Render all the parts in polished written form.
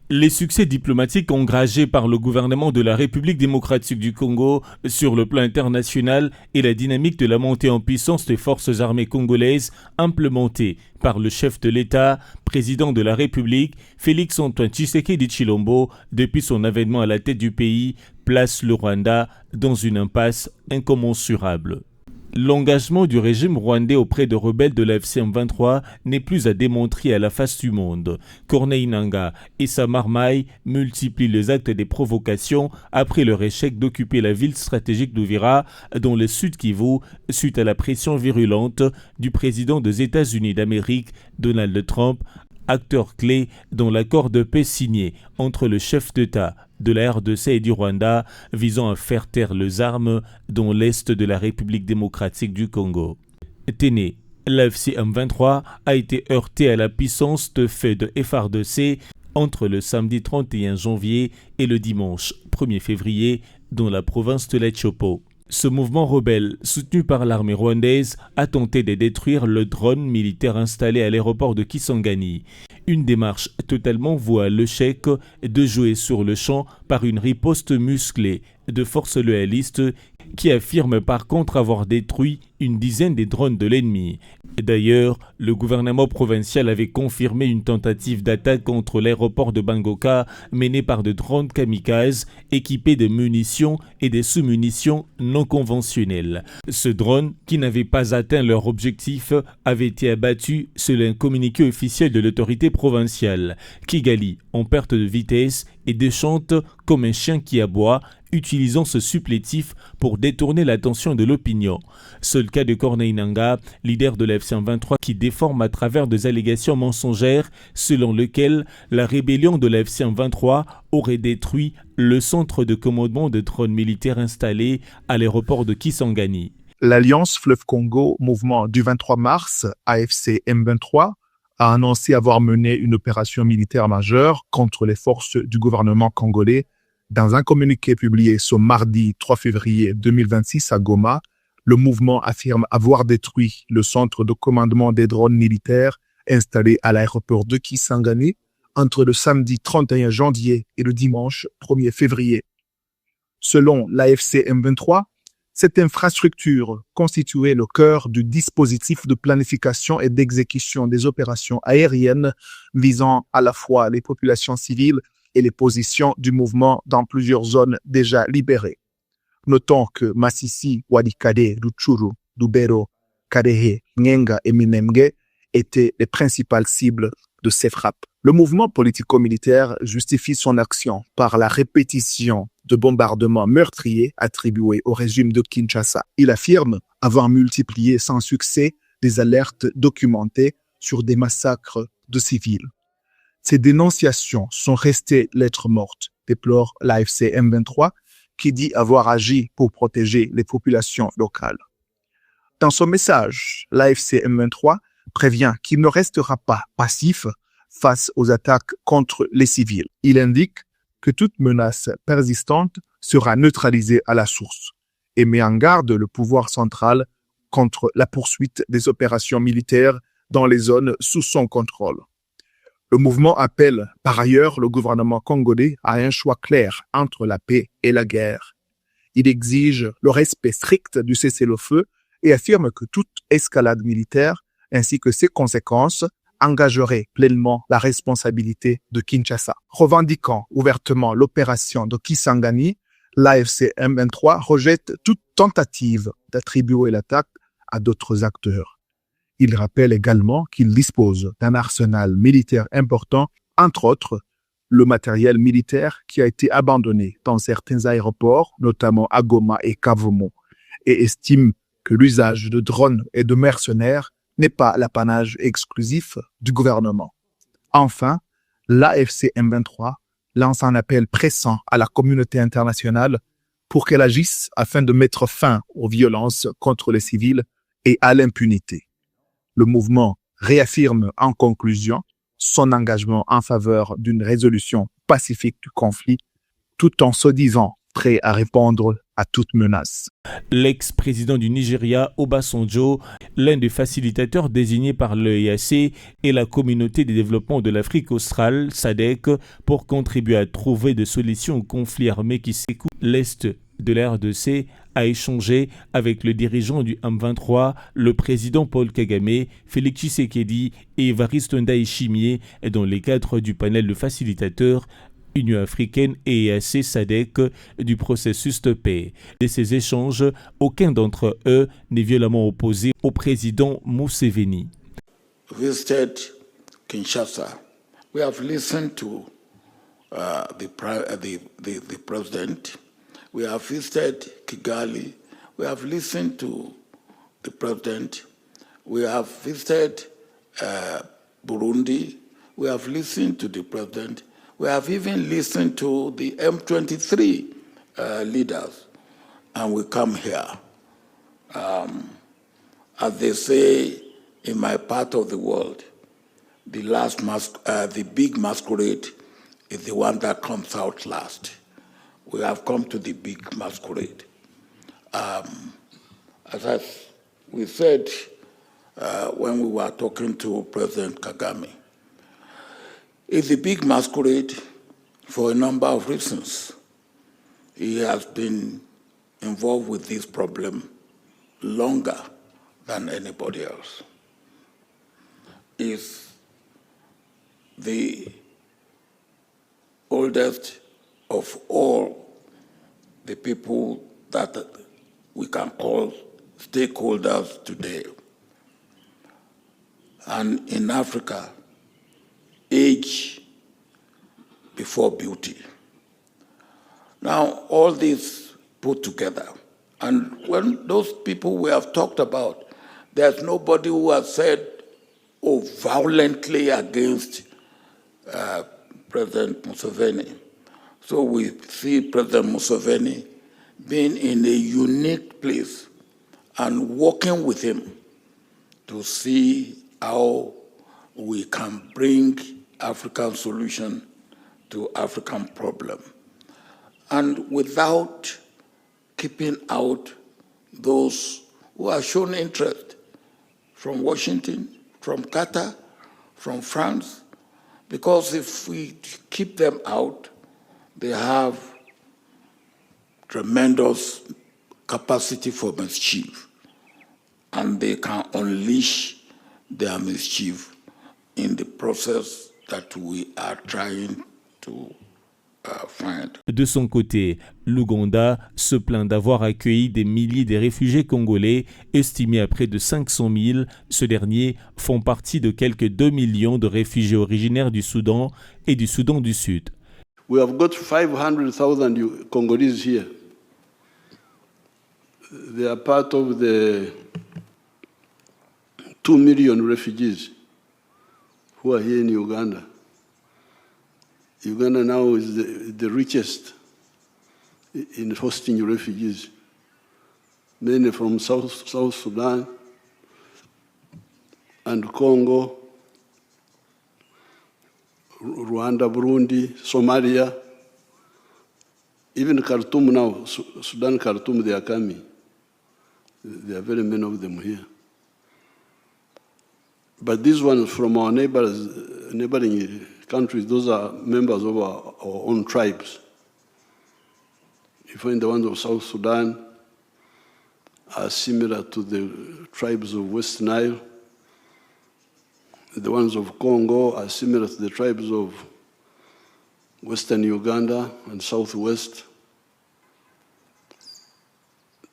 Les succès diplomatiques engrangés par le gouvernement de la République démocratique du Congo sur le plan international et la dynamique de la montée en puissance des forces armées congolaises implémentées par le chef de l'État, président de la République, Félix-Antoine Tshisekedi Tshilombo, depuis son avènement à la tête du pays, place le Rwanda dans une impasse incommensurable. L'engagement du régime rwandais auprès de rebelles de la FC M23 n'est plus à démontrer à la face du monde. Corneille Nangaa et sa marmaille multiplient les actes des provocations après leur échec d'occuper la ville stratégique d'Uvira dans le Sud Kivu suite à la pression virulente du président des États-Unis d'Amérique, Donald Trump, acteur clé dans l'accord de paix signé entre le chef d'État de la RDC et du Rwanda visant à faire taire les armes dans l'est de la République démocratique du Congo. Téné, l'AFC M23 a été heurté à la puissance de feu de FARDC entre le samedi 31 janvier et le dimanche 1er février dans la province de l'Etchopo. Ce mouvement rebelle, soutenu par l'armée rwandaise, a tenté de détruire le drone militaire installé à l'aéroport de Kisangani. Une démarche totalement vouée à l'échec de jouer sur le champ par une riposte musclée de forces loyalistes qui affirment par contre avoir détruit une dizaine des drones de l'ennemi. D'ailleurs, le gouvernement provincial avait confirmé une tentative d'attaque contre l'aéroport de Bangoka menée par de drones kamikazes équipés de munitions et de sous-munitions non conventionnelles. Ce drone, qui n'avait pas atteint leur objectif, avait été abattu selon un communiqué officiel de l'autorité provinciale. Kigali, en perte de vitesse, et déchante comme un chien qui aboie, utilisant ce supplétif pour détourner l'attention de l'opinion. C'est le cas de Corneille Nangaa, leader de la FC23, qui déforme à travers des allégations mensongères selon lesquelles la rébellion de la FC23 aurait détruit le centre de commandement de drones militaires installé à l'aéroport de Kisangani. L'Alliance Fleuve Congo, mouvement du 23 mars, AFC M23, a annoncé avoir mené une opération militaire majeure contre les forces du gouvernement congolais. Dans un communiqué publié ce mardi 3 février 2026 à Goma, le mouvement affirme avoir détruit le centre de commandement des drones militaires installé à l'aéroport de Kisangani entre le samedi 31 janvier et le dimanche 1er février. Selon l'AFC M23, cette infrastructure constituait le cœur du dispositif de planification et d'exécution des opérations aériennes visant à la fois les populations civiles et les positions du mouvement dans plusieurs zones déjà libérées. Notons que Masisi, Walikale, Rutshuru, Lubero, Karehe, Ngenga et Minembwe étaient les principales cibles de ces frappes. Le mouvement politico-militaire justifie son action par la répétition de bombardements meurtriers attribués au régime de Kinshasa. Il affirme avoir multiplié sans succès des alertes documentées sur des massacres de civils. Ces dénonciations sont restées lettres mortes, déplore l'AFC M23, qui dit avoir agi pour protéger les populations locales. Dans son message, l'AFC M23 prévient qu'il ne restera pas passif face aux attaques contre les civils. Il indique que toute menace persistante sera neutralisée à la source et met en garde le pouvoir central contre la poursuite des opérations militaires dans les zones sous son contrôle. Le mouvement appelle par ailleurs le gouvernement congolais à un choix clair entre la paix et la guerre. Il exige le respect strict du cessez-le-feu et affirme que toute escalade militaire ainsi que ses conséquences engagerait pleinement la responsabilité de Kinshasa. Revendiquant ouvertement l'opération de Kisangani, l'AFC M23 rejette toute tentative d'attribuer l'attaque à d'autres acteurs. Il rappelle également qu'il dispose d'un arsenal militaire important, entre autres le matériel militaire qui a été abandonné dans certains aéroports, notamment à Goma et Kavumu, et estime que l'usage de drones et de mercenaires n'est pas l'apanage exclusif du gouvernement. Enfin, l'AFC M23 lance un appel pressant à la communauté internationale pour qu'elle agisse afin de mettre fin aux violences contre les civils et à l'impunité. Le mouvement réaffirme en conclusion son engagement en faveur d'une résolution pacifique du conflit, tout en se disant prêt à répondre à toute menace. L'ex-président du Nigeria, Obasanjo, l'un des facilitateurs désignés par l'EAC et la communauté de développement de l'Afrique australe, SADC, pour contribuer à trouver des solutions au conflit armé qui secoue l'Est de la RDC, a échangé avec le dirigeant du M23, le président Paul Kagame, Félix Tshisekedi et Évariste Ndayishimiye dans les cadres du panel de facilitateurs Union africaine et EAC SADC du processus de paix. De ces échanges, aucun d'entre eux n'est violemment opposé au président Museveni. We visited Kinshasa. We have listened to the president. We have visited Kigali. We have listened to the president. We have visited Burundi. We have listened to the president. We have even listened to the M23 leaders, and we come here. As they say in my part of the world, the big masquerade is the one that comes out last. We have come to the big masquerade. As we said when we were talking to President Kagame, it's a big masquerade for a number of reasons. He has been involved with this problem longer than anybody else. He's the oldest of all the people that we can call stakeholders today. And in Africa, age before beauty. Now, all this put together, and when those people we have talked about, there's nobody who has said, oh, violently against President Museveni. So we see President Museveni being in a unique place and working with him to see how we can bring African solution to African problem. And without keeping out those who have shown interest from Washington, from Qatar, from France, because if we keep them out, they have tremendous capacity for mischief, and they can unleash their mischief in the process that we are trying to find. De son côté, l'Ouganda se plaint d'avoir accueilli des milliers de réfugiés congolais, estimés à près de 500 000. Ce dernier font partie de quelques 2 millions de réfugiés originaires du Soudan et du Soudan du Sud. We have got 500,000 Congolese here. They are part of the 2 million refugees who are here in Uganda. Uganda now is the richest in hosting refugees, mainly from South Sudan and Congo, Rwanda, Burundi, Somalia, even Khartoum now, Sudan, Khartoum, they are coming. There are very many of them here. But these ones from our neighboring countries, those are members of our own tribes. You find the ones of South Sudan are similar to the tribes of West Nile. The ones of Congo are similar to the tribes of Western Uganda and Southwest.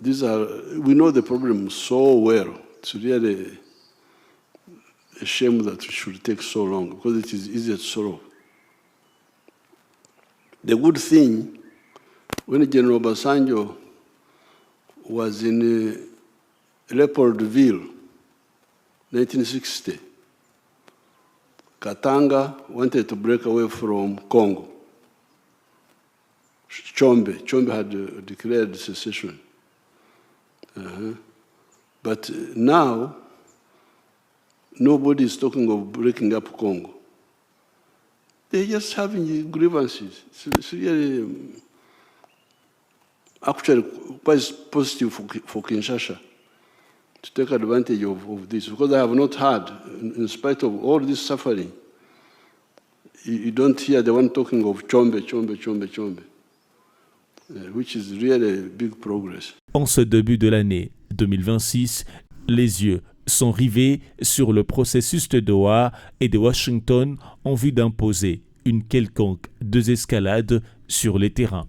We know the problem so well. It's really a shame that it should take so long, because it is easier to solve. The good thing, when General Obasanjo was in Leopoldville, 1960, Katanga wanted to break away from Congo. Chombe had declared secession. But now, nobody is talking of breaking up Congo. They're just having grievances. It's really actually quite positive for Kinshasa to take advantage of this, because I have not heard, in spite of all this suffering, you don't hear the one talking of Chombe, which is really a big progress. En ce début de l'année 2026, les yeux sont rivés sur le processus de Doha et de Washington en vue d'imposer une quelconque désescalade sur les terrains.